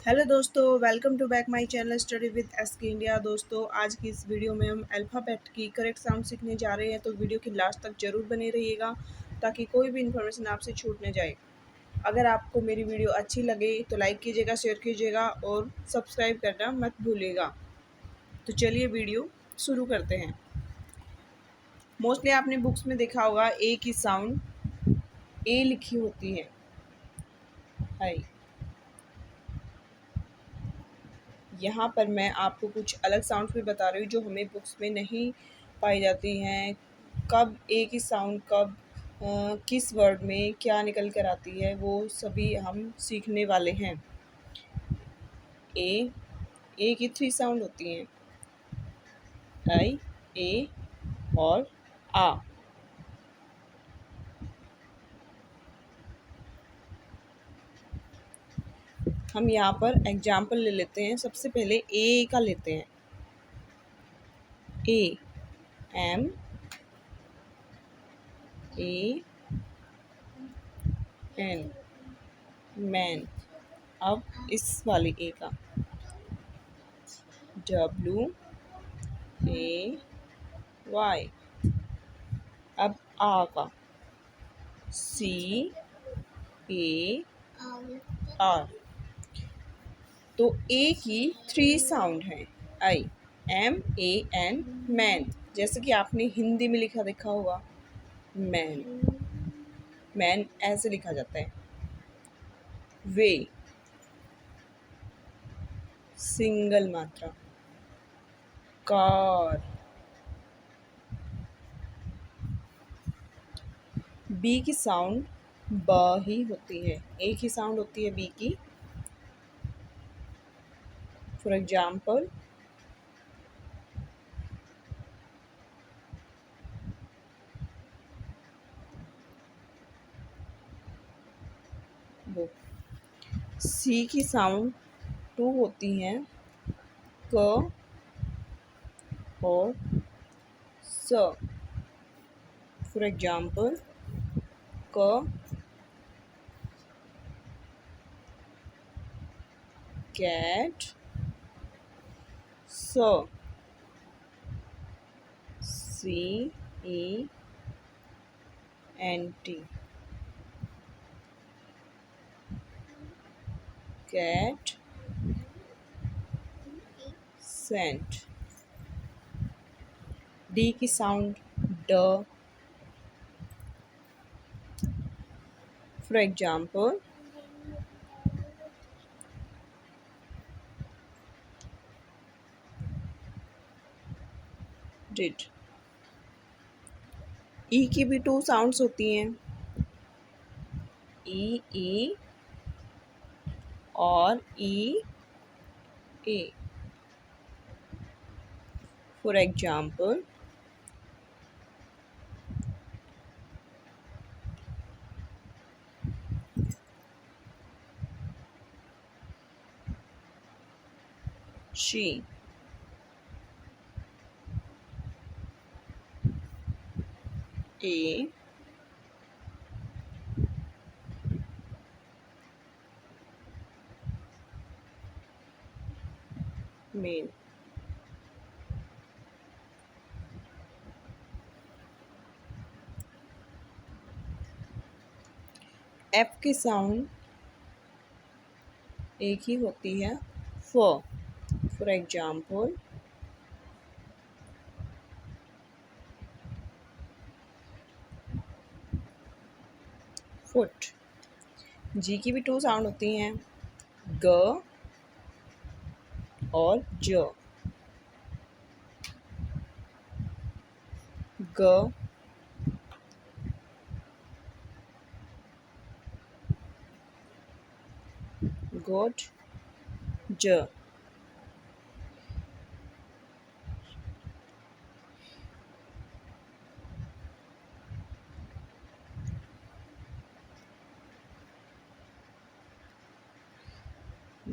Hello दोस्तों, welcome to back my channel study with SK India. दोस्तों, आज की इस वीडियो में हम अल्फ़ाबेट की करेक्ट साउंड सीखने जा रहे हैं, तो वीडियो की लास्ट तक जरूर बने रहिएगा ताकि कोई भी इन्फॉर्मेशन आपसे छूट न जाए। अगर आपको मेरी वीडियो अच्छी लगे तो लाइक कीजिएगा, शेयर कीजिएगा और सब्सक्राइब करना मत भूलिएगा। तो चलिए वीडियो शुरू करते हैं। मोस्टली आपने बुक्स में देखा होगा ए की साउंड ए लिखी होती है। हाय, यहाँ पर मैं आपको कुछ अलग साउंड्स भी बता रही हूँ जो हमें बुक्स में नहीं पाई जाती हैं। कब ए की साउंड कब किस वर्ड में क्या निकल कर आती है वो सभी हम सीखने वाले हैं। ए ए की 3 साउंड होती हैं, आई, ए और आ। हम यहाँ पर एग्जाम्पल ले लेते हैं। सबसे पहले ए का लेते हैं। ए, एम, ए, एन, मैन। अब इस वाले ए का डब्ल्यू, ए, वाई। अब आ का सी, ए, आर। तो ए की 3 साउंड है, आई, एम, ए, एन, मैन। जैसे कि आपने हिंदी में लिखा देखा होगा, मैन। मैन ऐसे लिखा जाता है। वे, सिंगल मात्रा। कार। बी की साउंड ब ही होती है। ए की साउंड होती है बी की। फॉर एग्जाम्पल, वो। सी की साउंड 2 होती हैं, क और स। फॉर एग्जाम्पल, क, कैट, स, C, E, N, T, cat, cent. D की साउंड ड। For example, did. ई की भी 2 साउंड्स होती हैं, ई और ई, ए। फॉर एग्जाम्पल, शी, ए, मेन। एफ की साउंड एक ही होती है, फ। For example, foot. जी की भी 2 साउंड होती हैं, ग और ज। ग, गुड, ज।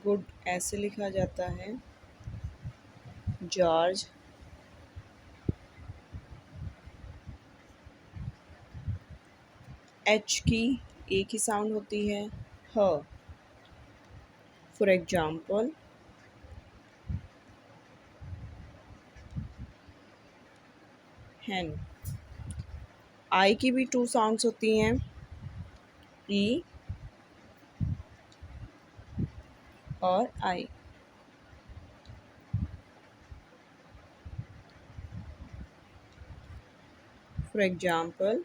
गुड ऐसे लिखा जाता है, जॉर्ज। एच की एक ही साउंड होती है, ह। फॉर एग्जाम्पल हैन। आई की भी 2 साउंड्स होती हैं, ई और आई। फॉर एग्जाम्पल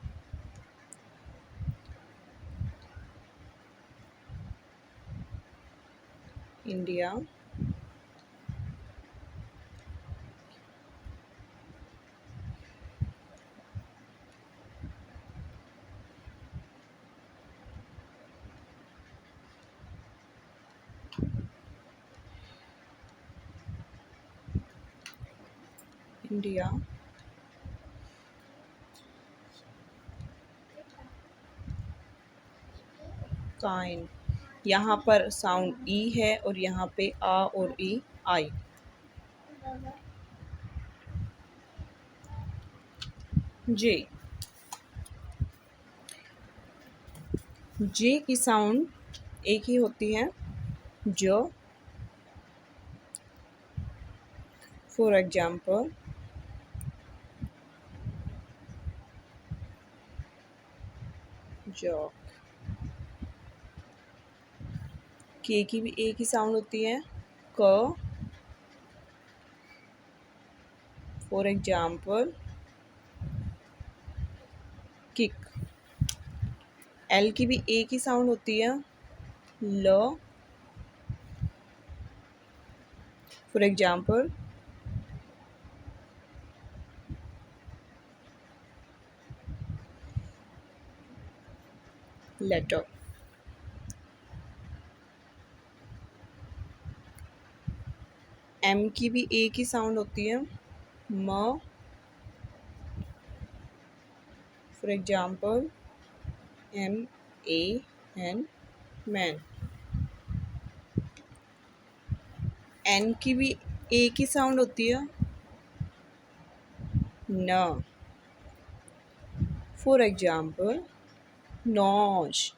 इंडिया, इंडिया, काइन। यहाँ पर साउंड ई है और यहाँ पे आ और ई आई। जे, जे की साउंड एक ही होती है, जो। For example jock. के की भी एक ही साउंड होती है, क। For example kick. एल की भी एक ही साउंड होती है, ल। For example letter. एम की भी एक ही साउंड होती है, म। For example MAN, man. N की भी एक ही साउंड होती है, न। For example नॉज।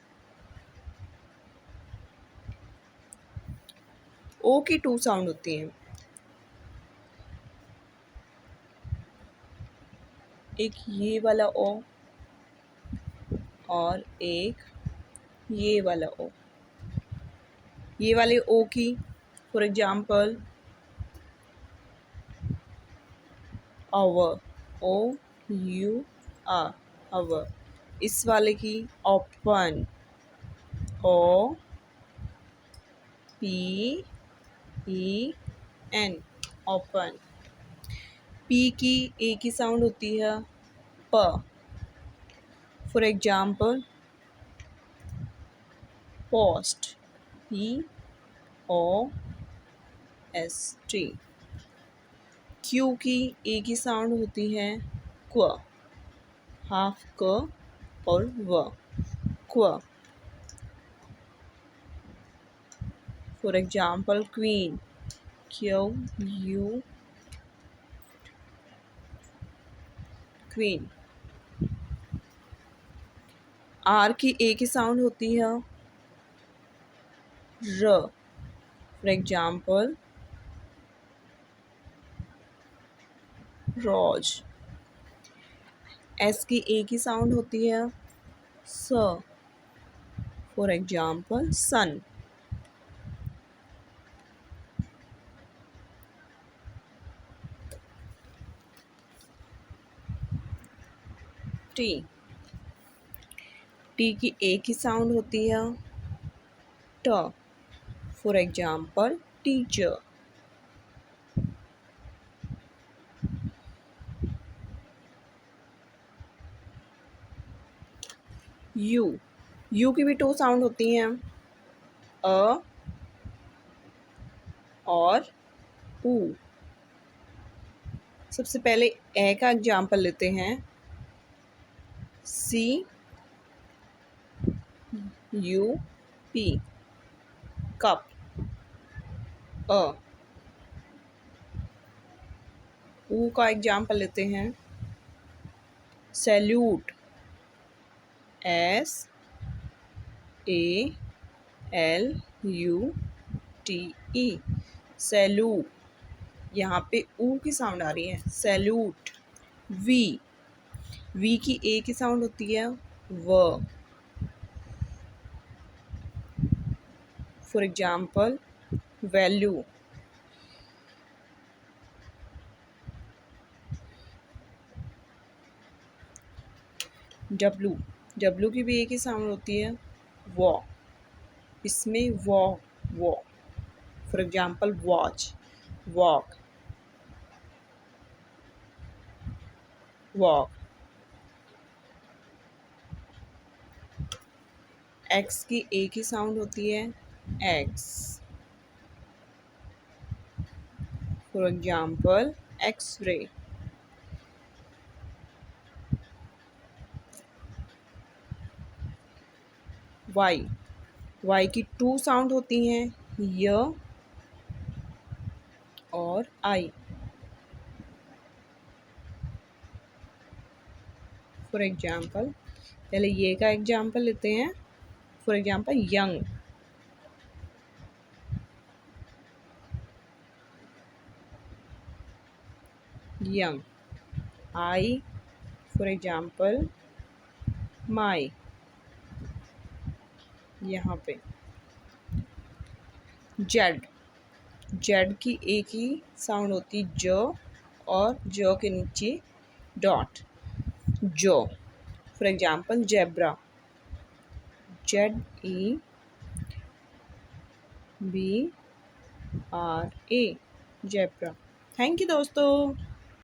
ओ की 2 साउंड होती हैं, एक ये वाला ओ और एक ये वाला ओ। ये वाले ओ की for example our, OUR, our. इस वाले की ओपन, OPEN, ओपन। पी की एक ही साउंड होती है, प। For example post, POST। Q की एक ही साउंड होती है, क्व। हाफ क और व, क्व। For example queen, QU, queen. R की एक ही साउंड होती है, र। For example rose. एस की एक ही साउंड होती है, स। For example sun. T, T की एक ही साउंड होती है, ट। For example teacher. U, U की भी 2 साउंड होती हैं, अ और ऊ। सबसे पहले ए का एग्जाम्पल लेते हैं, CUP, कप। ऊ का एग्जाम्पल लेते हैं, salute, SALUTE। T E, salute, यहाँ पे ऊ की साउंड आ रही है, सैल्यूट। वी की ए की साउंड होती है व, फॉर एग्जाम्पल वैल्यू। डब्लू की भी एक ही साउंड होती है वॉ, इसमें वॉ, for example watch, walk, walk. X की एक ही साउंड होती है X, for example X-ray. Y की टू साउंड होती हैं य और आई, फॉर एग्जाम्पल पहले ये का एग्जाम्पल लेते हैं, for example young, young. I, for example my, यहाँ पे। जेड की एक ही साउंड होती जो, और जो के नीचे डॉट, जो, for example zebra, ZEBRA, zebra. Thank you दोस्तों।